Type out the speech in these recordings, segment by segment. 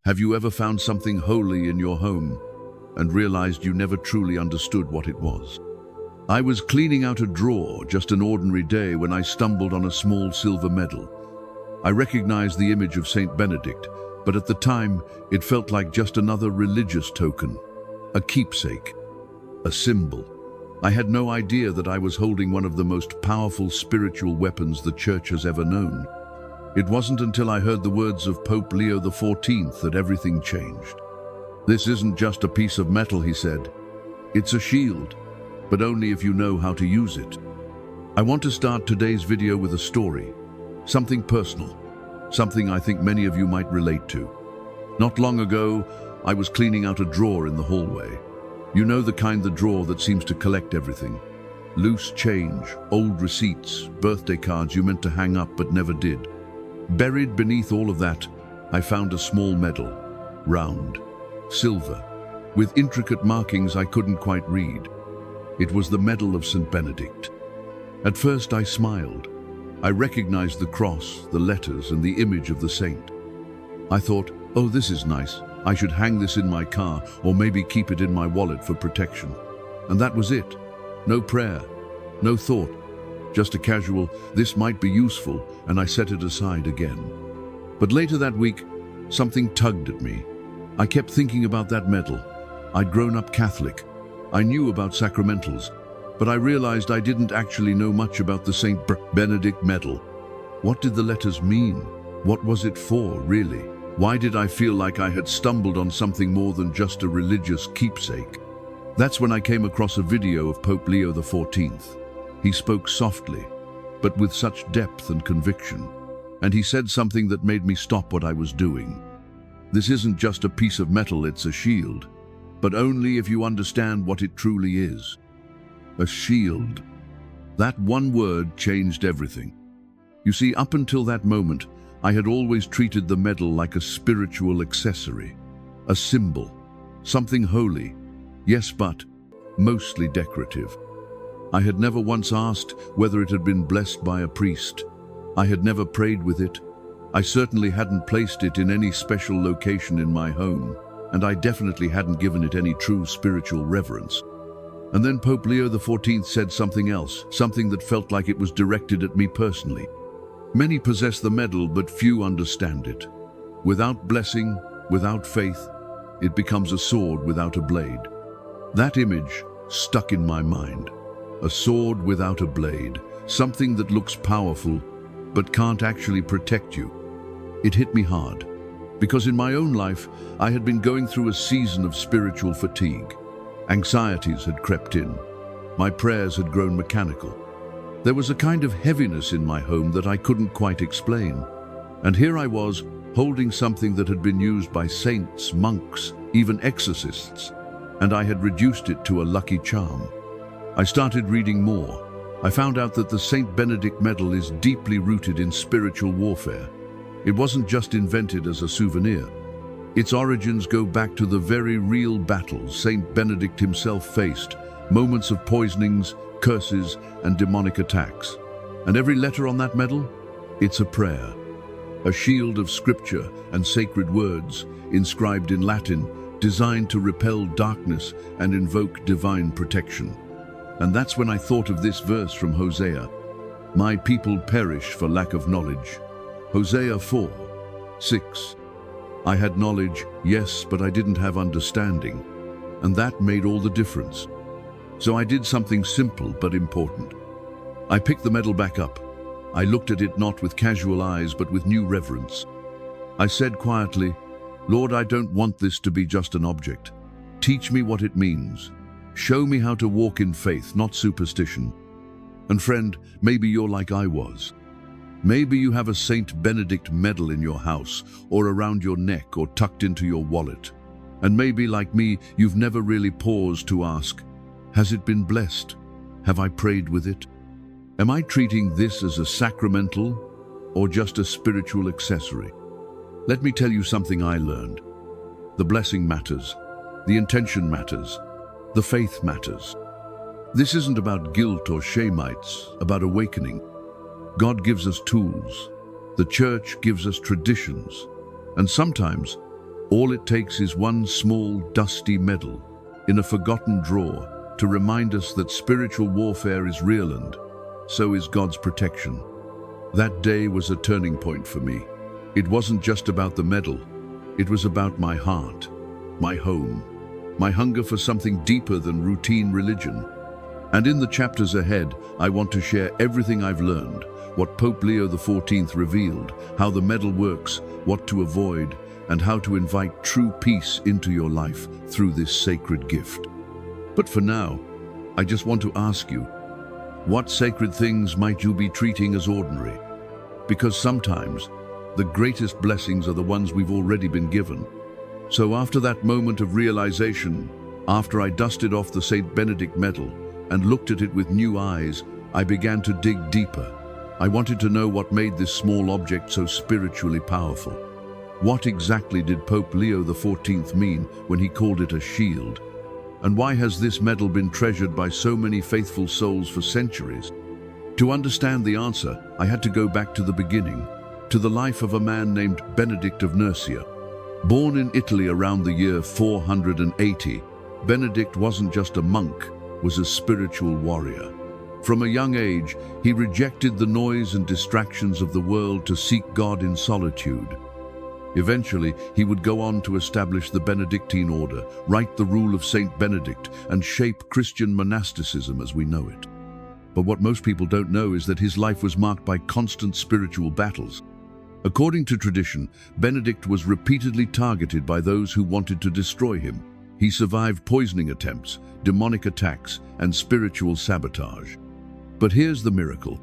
Have you ever found something holy in your home and realized you never truly understood what it was? I was cleaning out a drawer, just an ordinary day, when I stumbled on a small silver medal. I recognized the image of Saint Benedict, but at the time it felt like just another religious token, a keepsake, a symbol. I had no idea that I was holding one of the most powerful spiritual weapons the Church has ever known. It wasn't until I heard the words of Pope Leo XIV that everything changed. "This isn't just a piece of metal," he said. "It's a shield, but only if you know how to use it." I want to start today's video with a story, something personal, something I think many of you might relate to. Not long ago, I was cleaning out a drawer in the hallway. You know, the kind, the drawer that seems to collect everything. Loose change, old receipts, birthday cards you meant to hang up but never did. Buried beneath all of that, I found a small medal, round, silver, with intricate markings I couldn't quite read. It was the medal of St. Benedict. At first I smiled. I recognized the cross, the letters, and the image of the saint. I thought, oh, this is nice. I should hang this in my car, or maybe keep it in my wallet for protection. And that was it. No prayer, no thought, just a casual, this might be useful, and I set it aside again. But later that week, something tugged at me. I kept thinking about that medal. I'd grown up Catholic. I knew about sacramentals, but I realized I didn't actually know much about the St. Benedict medal. What did the letters mean? What was it for, really? Why did I feel like I had stumbled on something more than just a religious keepsake? That's when I came across a video of Pope Leo XIV. He spoke softly, but with such depth and conviction. And he said something that made me stop what I was doing. This isn't just a piece of metal, it's a shield, but only if you understand what it truly is. A shield. That one word changed everything. You see, up until that moment, I had always treated the medal like a spiritual accessory, a symbol, something holy, yes, but mostly decorative. I had never once asked whether it had been blessed by a priest. I had never prayed with it. I certainly hadn't placed it in any special location in my home, and I definitely hadn't given it any true spiritual reverence. And then Pope Leo XIV said something else, something that felt like it was directed at me personally. Many possess the medal, but few understand it. Without blessing, without faith, it becomes a sword without a blade. That image stuck in my mind. A sword without a blade, something that looks powerful, but can't actually protect you. It hit me hard, because in my own life, I had been going through a season of spiritual fatigue. Anxieties had crept in. My prayers had grown mechanical. There was a kind of heaviness in my home that I couldn't quite explain. And here I was, holding something that had been used by saints, monks, even exorcists, and I had reduced it to a lucky charm. I started reading more. I found out that the St. Benedict medal is deeply rooted in spiritual warfare. It wasn't just invented as a souvenir. Its origins go back to the very real battles St. Benedict himself faced, moments of poisonings, curses, and demonic attacks. And every letter on that medal? It's a prayer, a shield of scripture and sacred words, inscribed in Latin, designed to repel darkness and invoke divine protection. And that's when I thought of this verse from Hosea. My people perish for lack of knowledge. Hosea 4:6. I had knowledge, yes, but I didn't have understanding. And that made all the difference. So I did something simple but important. I picked the medal back up. I looked at it not with casual eyes, but with new reverence. I said quietly, Lord, I don't want this to be just an object. Teach me what it means. Show me how to walk in faith, not superstition. And friend, maybe you're like I was. Maybe you have a St. Benedict medal in your house, or around your neck, or tucked into your wallet. And maybe, like me, you've never really paused to ask, has it been blessed? Have I prayed with it? Am I treating this as a sacramental, or just a spiritual accessory? Let me tell you something I learned. The blessing matters. The intention matters. The faith matters. This isn't about guilt or shame, it's about awakening. God gives us tools. The church gives us traditions. And sometimes All it takes is one small, dusty medal in a forgotten drawer to remind us that spiritual warfare is real, and so is God's protection. That day was a turning point for me. It wasn't just about the medal. It was about my heart, my home, my hunger for something deeper than routine religion. And in the chapters ahead, I want to share everything I've learned, what Pope Leo XIV revealed, how the medal works, what to avoid, and how to invite true peace into your life through this sacred gift. But for now, I just want to ask you, what sacred things might you be treating as ordinary? Because sometimes, the greatest blessings are the ones we've already been given. So after that moment of realization, after I dusted off the St. Benedict medal and looked at it with new eyes, I began to dig deeper. I wanted to know what made this small object so spiritually powerful. What exactly did Pope Leo XIV mean when he called it a shield? And why has this medal been treasured by so many faithful souls for centuries? To understand the answer, I had to go back to the beginning, to the life of a man named Benedict of Nursia. Born in Italy around the year 480, Benedict wasn't just a monk, was a spiritual warrior. From a young age, he rejected the noise and distractions of the world to seek God in solitude. Eventually, he would go on to establish the Benedictine order, write the rule of Saint Benedict, and shape Christian monasticism as we know it. But what most people don't know is that his life was marked by constant spiritual battles. According to tradition, Benedict was repeatedly targeted by those who wanted to destroy him. He survived poisoning attempts, demonic attacks, and spiritual sabotage. But here's the miracle.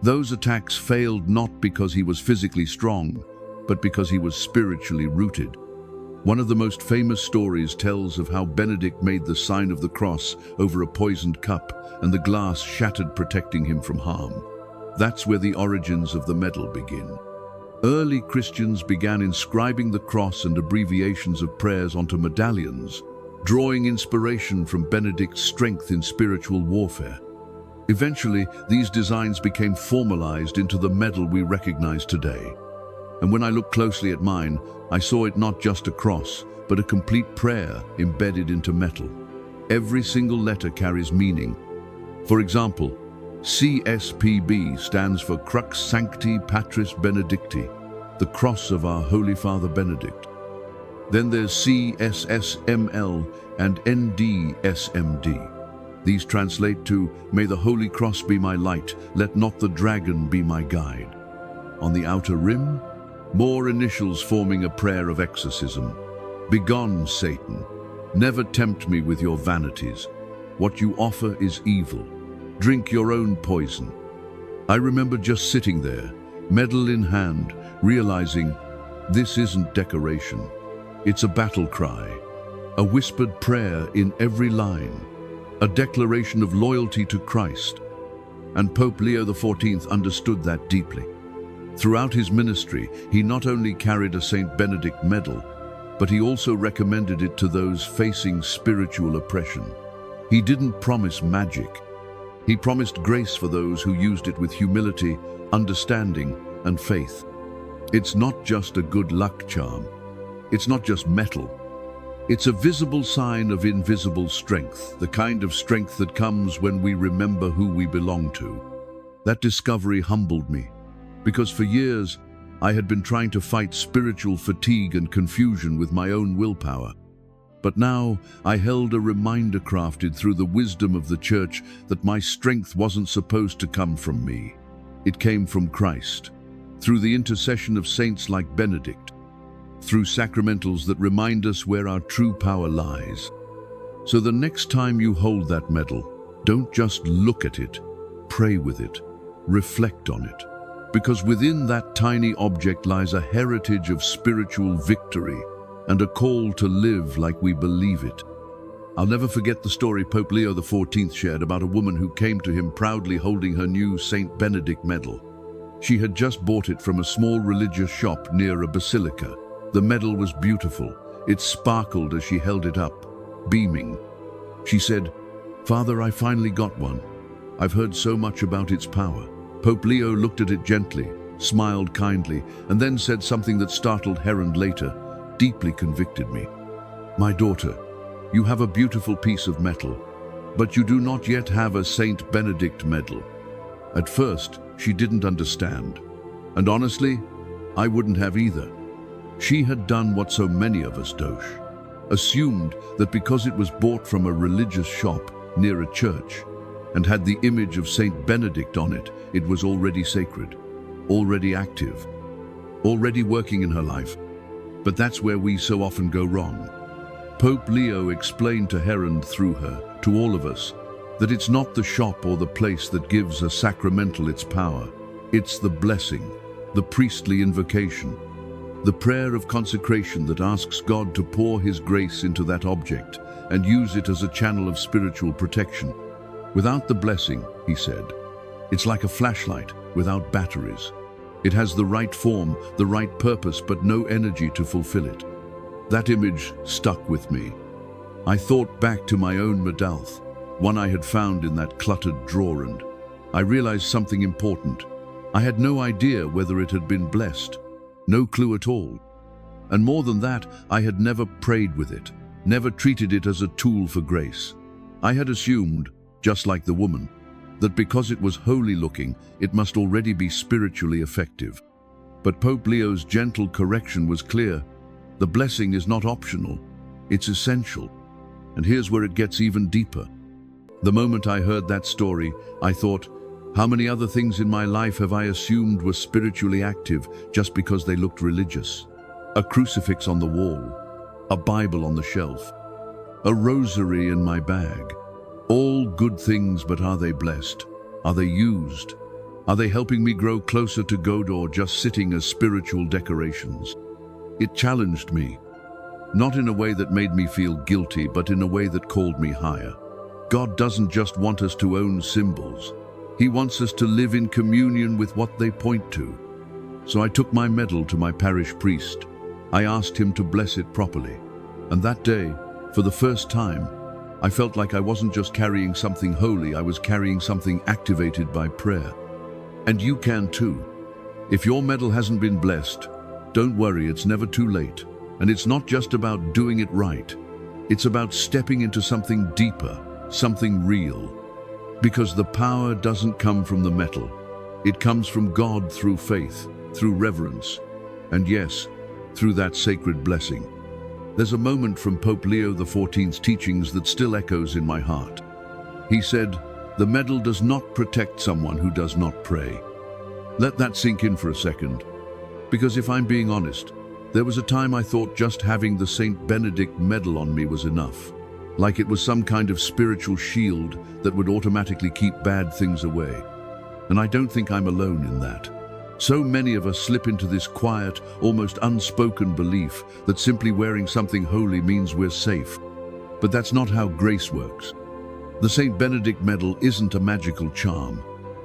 Those attacks failed not because he was physically strong, but because he was spiritually rooted. One of the most famous stories tells of how Benedict made the sign of the cross over a poisoned cup, and the glass shattered, protecting him from harm. That's where the origins of the medal begin. Early Christians began inscribing the cross and abbreviations of prayers onto medallions, drawing inspiration from Benedict's strength in spiritual warfare. Eventually, these designs became formalized into the medal we recognize today. And when I looked closely at mine, I saw it not just a cross, but a complete prayer embedded into metal. Every single letter carries meaning. For example, CSPB stands for Crux Sancti Patris Benedicti, the cross of our Holy Father Benedict. Then there's CSSML and NDSMD. These translate to, "May the Holy Cross be my light, let not the dragon be my guide." On the outer rim, more initials forming a prayer of exorcism. "Begone, Satan. Never tempt me with your vanities. What you offer is evil. Drink your own poison." I remember just sitting there, medal in hand, realizing this isn't decoration. It's a battle cry, a whispered prayer in every line, a declaration of loyalty to Christ. And Pope Leo XIV understood that deeply. Throughout his ministry, he not only carried a St. Benedict medal, but he also recommended it to those facing spiritual oppression. He didn't promise magic. He promised grace for those who used it with humility, understanding, and faith. It's not just a good luck charm. It's not just metal. It's a visible sign of invisible strength, the kind of strength that comes when we remember who we belong to. That discovery humbled me, because for years I had been trying to fight spiritual fatigue and confusion with my own willpower. But now I held a reminder crafted through the wisdom of the Church that my strength wasn't supposed to come from me. It came from Christ, through the intercession of saints like Benedict, through sacramentals that remind us where our true power lies. So the next time you hold that medal, don't just look at it, pray with it, reflect on it. Because within that tiny object lies a heritage of spiritual victory and a call to live like we believe it. I'll never forget the story Pope Leo XIV shared about a woman who came to him proudly holding her new St. Benedict medal. She had just bought it from a small religious shop near a basilica. The medal was beautiful. It sparkled as she held it up, beaming. She said, "Father, I finally got one. I've heard so much about its power." Pope Leo looked at it gently, smiled kindly, and then said something that startled Herond later. deeply convicted me. "My daughter, you have a beautiful piece of metal, but you do not yet have a Saint Benedict medal." At first, she didn't understand. And honestly, I wouldn't have either. She had done what so many of us do, assumed that because it was bought from a religious shop near a church and had the image of Saint Benedict on it, it was already sacred, already active, already working in her life. But that's where we so often go wrong. Pope Leo explained to her and through her, to all of us, that it's not the shop or the place that gives a sacramental its power. It's the blessing, the priestly invocation, the prayer of consecration that asks God to pour His grace into that object and use it as a channel of spiritual protection. Without the blessing, he said, it's like a flashlight without batteries. It has the right form, the right purpose, but no energy to fulfill it. That image stuck with me. I thought back to my own medalth, one I had found in that cluttered drawer, and I realized something important. I had no idea whether it had been blessed, no clue at all. And more than that, I had never prayed with it, never treated it as a tool for grace. I had assumed, just like the woman, that because it was holy looking, it must already be spiritually effective. But Pope Leo's gentle correction was clear. The blessing is not optional, it's essential. And here's where it gets even deeper. The moment I heard that story, I thought, how many other things in my life have I assumed were spiritually active just because they looked religious? A crucifix on the wall, a Bible on the shelf, a rosary in my bag. All good things, but are they blessed? Are they used? Are they helping me grow closer to God, or just sitting as spiritual decorations? It challenged me, not in a way that made me feel guilty, but in a way that called me higher. God doesn't just want us to own symbols. He wants us to live in communion with what they point to. So I took my medal to my parish priest. I asked him to bless it properly. And that day, for the first time, I felt like I wasn't just carrying something holy, I was carrying something activated by prayer. And you can too. If your medal hasn't been blessed, don't worry, it's never too late. And it's not just about doing it right. It's about stepping into something deeper, something real. Because the power doesn't come from the metal. It comes from God through faith, through reverence, and yes, through that sacred blessing. There's a moment from Pope Leo XIV's teachings that still echoes in my heart. He said, "The medal does not protect someone who does not pray." Let that sink in for a second. Because if I'm being honest, there was a time I thought just having the Saint Benedict medal on me was enough. Like it was some kind of spiritual shield that would automatically keep bad things away. And I don't think I'm alone in that. So many of us slip into this quiet, almost unspoken belief that simply wearing something holy means we're safe. But that's not how grace works. The Saint Benedict medal isn't a magical charm.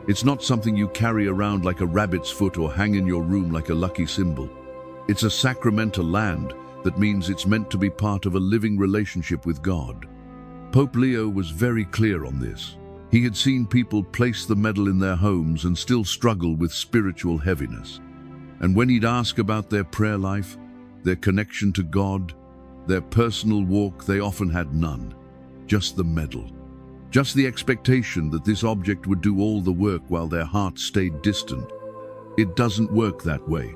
It's not something you carry around like a rabbit's foot or hang in your room like a lucky symbol. It's a sacramental land that means it's meant to be part of a living relationship with God. Pope Leo was very clear on this. He had seen people place the medal in their homes and still struggle with spiritual heaviness. And when he'd ask about their prayer life, their connection to God, their personal walk, they often had none. Just the medal. Just the expectation that this object would do all the work while their heart stayed distant. It doesn't work that way.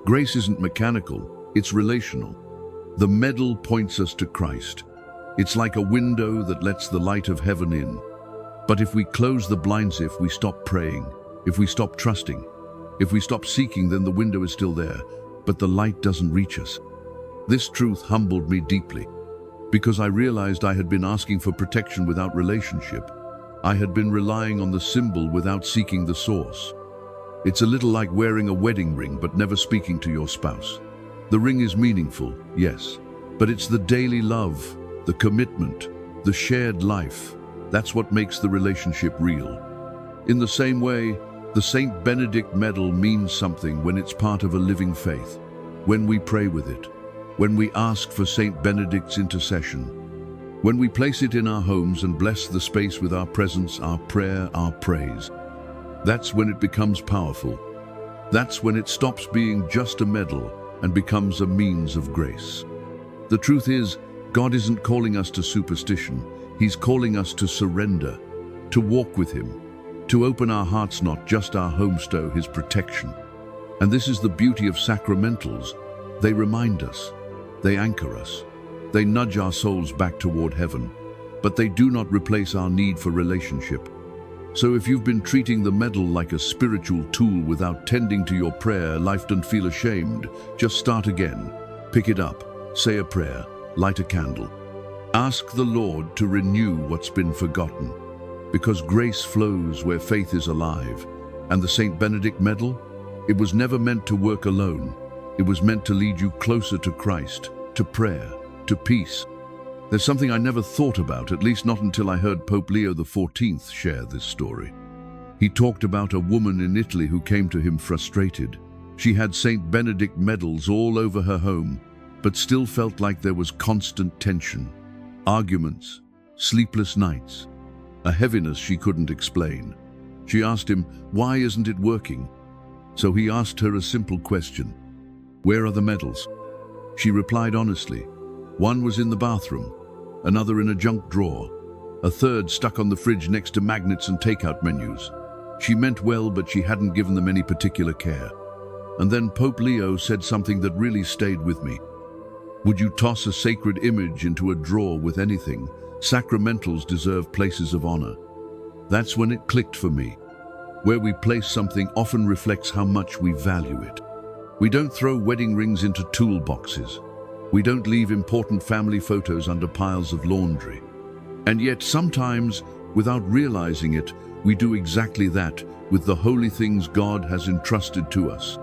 Grace isn't mechanical, it's relational. The medal points us to Christ. It's like a window that lets the light of heaven in. But if we close the blinds, if we stop praying, if we stop trusting, if we stop seeking, then the window is still there, but the light doesn't reach us. This truth humbled me deeply, because I realized I had been asking for protection without relationship. I had been relying on the symbol without seeking the source. It's a little like wearing a wedding ring but never speaking to your spouse. The ring is meaningful, yes, but it's the daily love, the commitment, the shared life. That's what makes the relationship real. In the same way, the Saint Benedict medal means something when it's part of a living faith, when we pray with it, when we ask for Saint Benedict's intercession, when we place it in our homes and bless the space with our presence, our prayer, our praise. That's when it becomes powerful. That's when it stops being just a medal and becomes a means of grace. The truth is, God isn't calling us to superstition. He's calling us to surrender, to walk with Him, to open our hearts, not just our homes, to His protection. And this is the beauty of sacramentals. They remind us, they anchor us, they nudge our souls back toward heaven, but they do not replace our need for relationship. So if you've been treating the medal like a spiritual tool without tending to your prayer life, don't feel ashamed. Just start again. Pick it up, say a prayer, light a candle. Ask the Lord to renew what's been forgotten, because grace flows where faith is alive. And the St. Benedict medal? It was never meant to work alone. It was meant to lead you closer to Christ, to prayer, to peace. There's something I never thought about, at least not until I heard Pope Leo XIV share this story. He talked about a woman in Italy who came to him frustrated. She had St. Benedict medals all over her home, but still felt like there was constant tension. Arguments, sleepless nights, a heaviness she couldn't explain. She asked him, why isn't it working? So he asked her a simple question. Where are the medals? She replied honestly. One was in the bathroom, another in a junk drawer, a third stuck on the fridge next to magnets and takeout menus. She meant well, but she hadn't given them any particular care. And then Pope Leo said something that really stayed with me. Would you toss a sacred image into a drawer with anything? Sacramentals deserve places of honor. That's when it clicked for me. Where we place something often reflects how much we value it. We don't throw wedding rings into toolboxes. We don't leave important family photos under piles of laundry. And yet sometimes, without realizing it, we do exactly that with the holy things God has entrusted to us.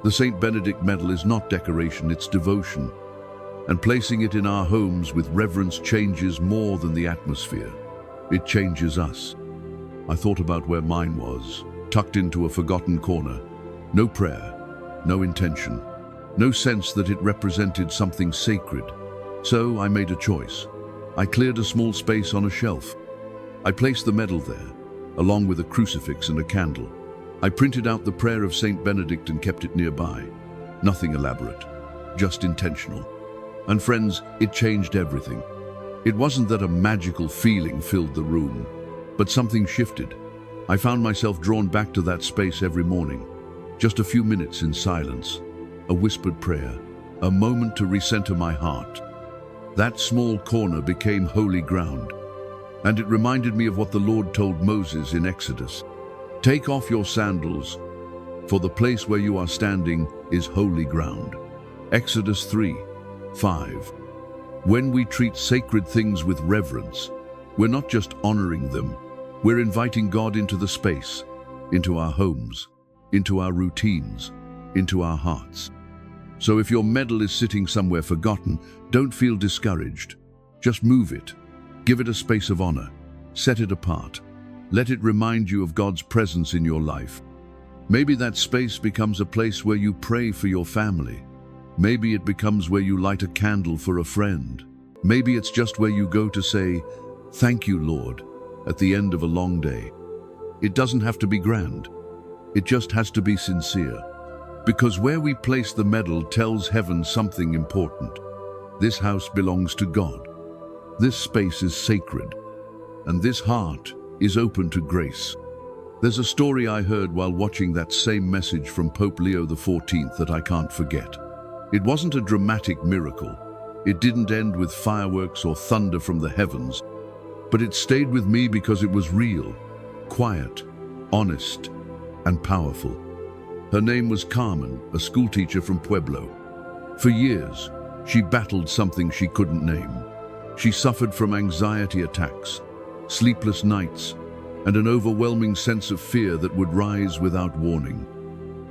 The St. Benedict medal is not decoration, it's devotion. And placing it in our homes with reverence changes more than the atmosphere. It changes us. I thought about where mine was, tucked into a forgotten corner. No prayer, no intention, no sense that it represented something sacred. So I made a choice. I cleared a small space on a shelf. I placed the medal there, along with a crucifix and a candle. I printed out the prayer of St. Benedict and kept it nearby. Nothing elaborate, just intentional. And friends, it changed everything. It wasn't that a magical feeling filled the room, but something shifted. I found myself drawn back to that space every morning. Just a few minutes in silence, a whispered prayer, a moment to recenter my heart. That small corner became holy ground, and it reminded me of what the Lord told Moses in Exodus. Take off your sandals, for the place where you are standing is holy ground. Exodus 3:5. When we treat sacred things with reverence, we're not just honoring them, we're inviting God into the space, into our homes, into our routines, into our hearts. So if your medal is sitting somewhere forgotten, don't feel discouraged. Just move it. Give it a space of honor. Set it apart. Let it remind you of God's presence in your life. Maybe that space becomes a place where you pray for your family. Maybe it becomes where you light a candle for a friend. Maybe it's just where you go to say, "Thank you, Lord," at the end of a long day. It doesn't have to be grand. It just has to be sincere. Because where we place the medal tells heaven something important. This house belongs to God. This space is sacred. And this heart is open to grace. There's a story I heard while watching that same message from Pope Leo XIV that I can't forget. It wasn't a dramatic miracle. It didn't end with fireworks or thunder from the heavens. But it stayed with me because it was real, quiet, honest, and powerful. Her name was Carmen, a schoolteacher from Pueblo. For years, she battled something she couldn't name. She suffered from anxiety attacks, sleepless nights, and an overwhelming sense of fear that would rise without warning.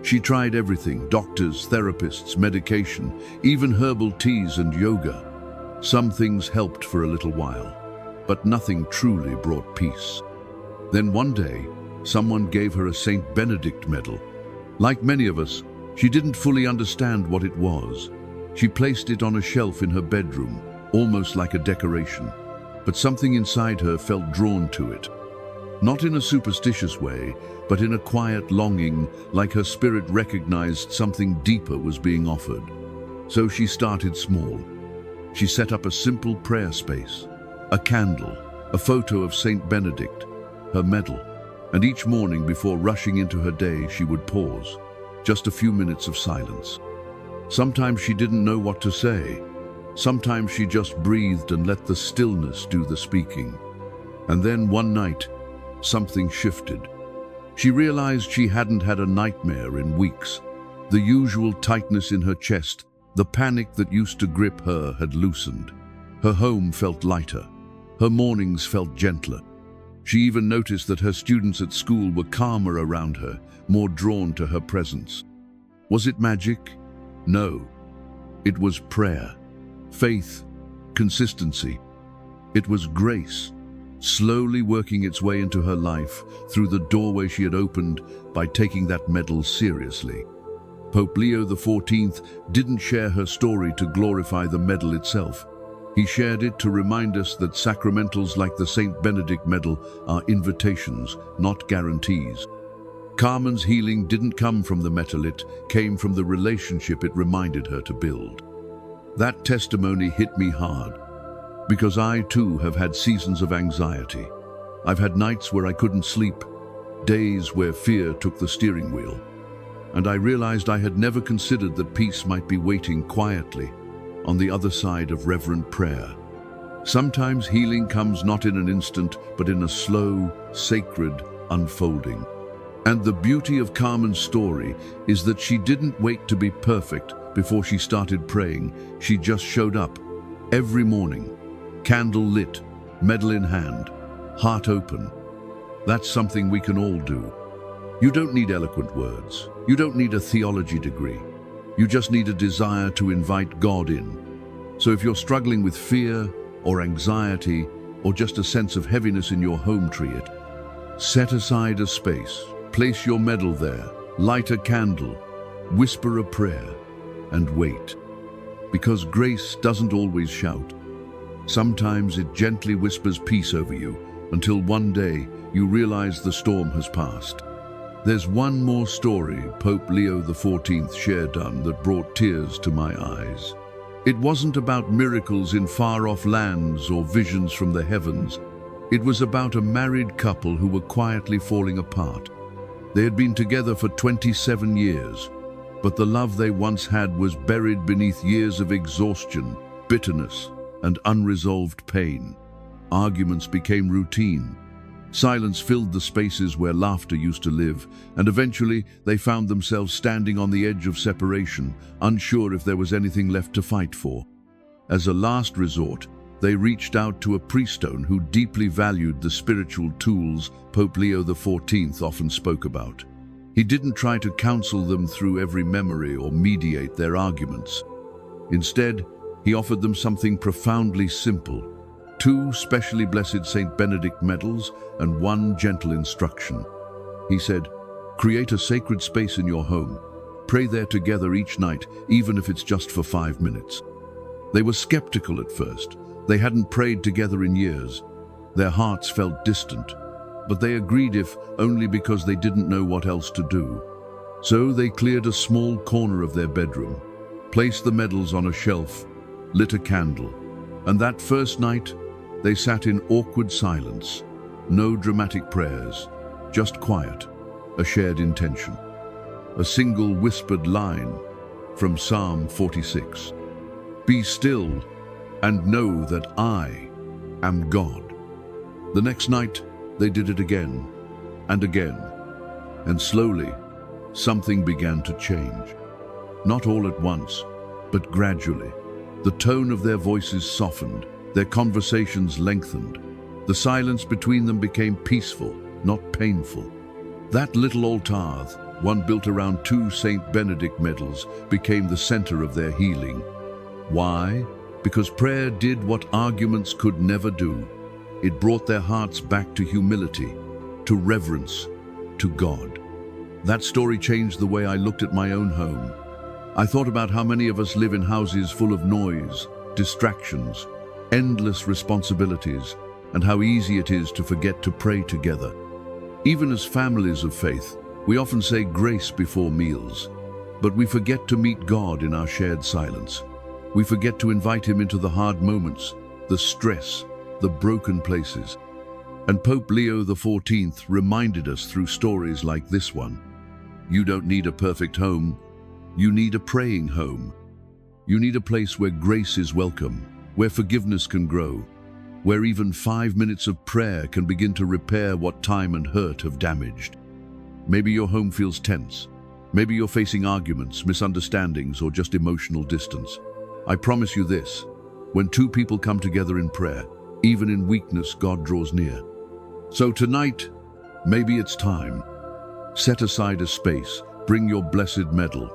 She tried everything: doctors, therapists, medication, even herbal teas and yoga. Some things helped for a little while, but nothing truly brought peace. Then one day, someone gave her a St. Benedict medal. Like many of us, she didn't fully understand what it was. She placed it on a shelf in her bedroom, almost like a decoration. But something inside her felt drawn to it. Not in a superstitious way, but in a quiet longing, like her spirit recognized something deeper was being offered. So she started small. She set up a simple prayer space, a candle, a photo of Saint Benedict, her medal, and each morning before rushing into her day, she would pause, just a few minutes of silence. Sometimes she didn't know what to say. Sometimes she just breathed and let the stillness do the speaking. And then one night, something shifted. She realized she hadn't had a nightmare in weeks. The usual tightness in her chest, the panic that used to grip her, had loosened. Her home felt lighter. Her mornings felt gentler. She even noticed that her students at school were calmer around her, more drawn to her presence. Was it magic? No. It was prayer, faith, consistency. It was grace, slowly working its way into her life through the doorway she had opened by taking that medal seriously. Pope Leo XIV didn't share her story to glorify the medal itself. He shared it to remind us that sacramentals like the Saint Benedict medal are invitations, not guarantees. Carmen's healing didn't come from the medal, it came from the relationship it reminded her to build. That testimony hit me hard, because I too have had seasons of anxiety. I've had nights where I couldn't sleep, days where fear took the steering wheel. And I realized I had never considered that peace might be waiting quietly on the other side of reverent prayer. Sometimes healing comes not in an instant, but in a slow, sacred unfolding. And the beauty of Carmen's story is that she didn't wait to be perfect before she started praying. She just showed up every morning, candle lit, medal in hand, heart open. That's something we can all do. You don't need eloquent words. You don't need a theology degree. You just need a desire to invite God in. So if you're struggling with fear or anxiety or just a sense of heaviness in your home tree, set aside a space, place your medal there, light a candle, whisper a prayer, and wait. Because grace doesn't always shout. Sometimes it gently whispers peace over you until one day you realize the storm has passed. There's one more story Pope Leo XIV shared that brought tears to my eyes. It wasn't about miracles in far-off lands or visions from the heavens. It was about a married couple who were quietly falling apart. They had been together for 27 years, but the love they once had was buried beneath years of exhaustion, bitterness, and unresolved pain. Arguments became routine. Silence filled the spaces where laughter used to live, and eventually they found themselves standing on the edge of separation, unsure if there was anything left to fight for. As a last resort, they reached out to a priestone who deeply valued the spiritual tools Pope Leo XIV often spoke about. He didn't try to counsel them through every memory or mediate their arguments. Instead, he offered them something profoundly simple: 2 specially blessed Saint Benedict medals and 1 gentle instruction. He said, create a sacred space in your home. Pray there together each night, even if it's just for 5 minutes. They were skeptical at first. They hadn't prayed together in years. Their hearts felt distant, but they agreed, if only because they didn't know what else to do. So they cleared a small corner of their bedroom, placed the medals on a shelf, lit a candle, and that first night, they sat in awkward silence. No dramatic prayers, just quiet, a shared intention. A single whispered line from Psalm 46. Be still and know that I am God. The next night, they did it again and again. And slowly, something began to change. Not all at once, but gradually. The tone of their voices softened. Their conversations lengthened. The silence between them became peaceful, not painful. That little altar, one built around 2 Saint Benedict medals, became the center of their healing. Why? Because prayer did what arguments could never do. It brought their hearts back to humility, to reverence, to God. That story changed the way I looked at my own home. I thought about how many of us live in houses full of noise, distractions, endless responsibilities, and how easy it is to forget to pray together. Even as families of faith, we often say grace before meals. But we forget to meet God in our shared silence. We forget to invite him into the hard moments, the stress, the broken places. And Pope Leo XIV reminded us through stories like this one. You don't need a perfect home. You need a praying home. You need a place where grace is welcome, where forgiveness can grow, where even 5 minutes of prayer can begin to repair what time and hurt have damaged. Maybe your home feels tense. Maybe you're facing arguments, misunderstandings, or just emotional distance. I promise you this, when two people come together in prayer, even in weakness, God draws near. So tonight, maybe it's time. Set aside a space, bring your blessed medal,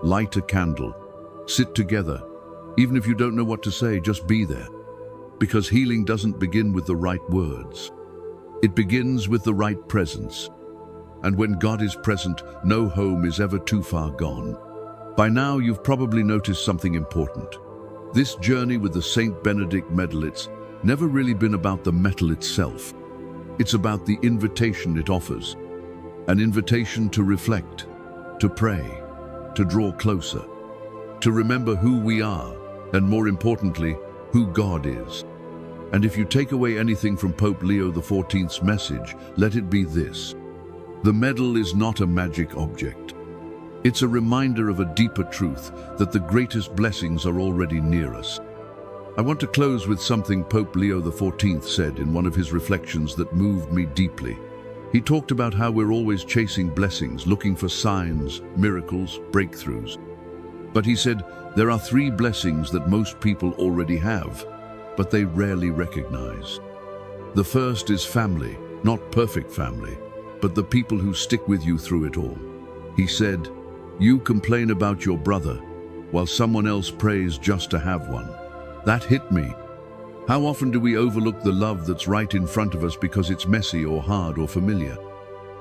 light a candle, sit together. Even if you don't know what to say, just be there. Because healing doesn't begin with the right words. It begins with the right presence. And when God is present, no home is ever too far gone. By now, you've probably noticed something important. This journey with the St. Benedict medal, it's never really been about the medal itself. It's about the invitation it offers. An invitation to reflect, to pray, to draw closer, to remember who we are, and more importantly, who God is. And if you take away anything from Pope Leo XIV's message, let it be this. The medal is not a magic object. It's a reminder of a deeper truth, that the greatest blessings are already near us. I want to close with something Pope Leo XIV said in one of his reflections that moved me deeply. He talked about how we're always chasing blessings, looking for signs, miracles, breakthroughs. But he said, there are 3 blessings that most people already have, but they rarely recognize. The first is family, not perfect family, but the people who stick with you through it all. He said, you complain about your brother, while someone else prays just to have one. That hit me. How often do we overlook the love that's right in front of us because it's messy or hard or familiar?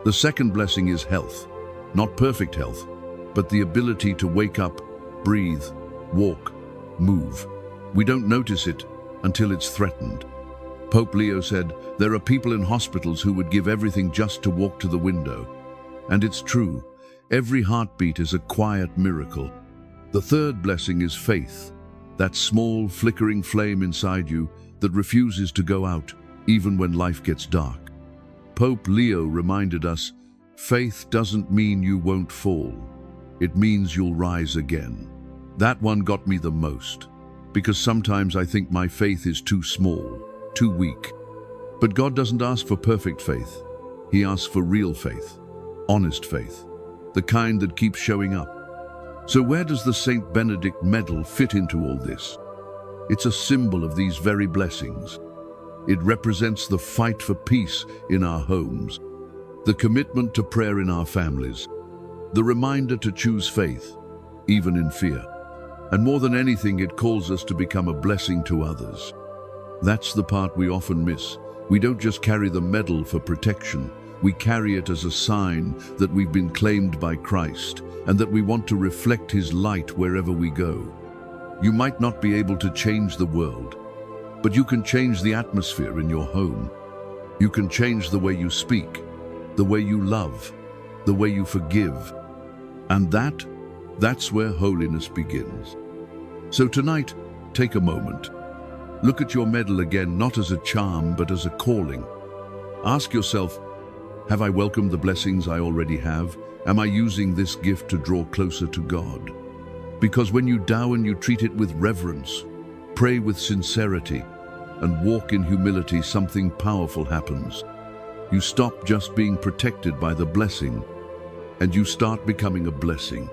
The second blessing is health. Not perfect health, but the ability to wake up, breathe, walk, move. We don't notice it until it's threatened. Pope Leo said, there are people in hospitals who would give everything just to walk to the window. And it's true. Every heartbeat is a quiet miracle. The third blessing is faith. That small, flickering flame inside you that refuses to go out, even when life gets dark. Pope Leo reminded us, faith doesn't mean you won't fall. It means you'll rise again. That one got me the most, because sometimes I think my faith is too small, too weak. But God doesn't ask for perfect faith. He asks for real faith, honest faith, the kind that keeps showing up. So where does the St. Benedict medal fit into all this? It's a symbol of these very blessings. It represents the fight for peace in our homes, the commitment to prayer in our families, the reminder to choose faith, even in fear. And more than anything, it calls us to become a blessing to others. That's the part we often miss. We don't just carry the medal for protection. We carry it as a sign that we've been claimed by Christ and that we want to reflect his light wherever we go. You might not be able to change the world, but you can change the atmosphere in your home. You can change the way you speak, the way you love, the way you forgive. And that's where holiness begins. So tonight, take a moment. Look at your medal again, not as a charm, but as a calling. Ask yourself, have I welcomed the blessings I already have? Am I using this gift to draw closer to God? Because when you dow and you treat it with reverence, pray with sincerity, and walk in humility, something powerful happens. You stop just being protected by the blessing, and you start becoming a blessing.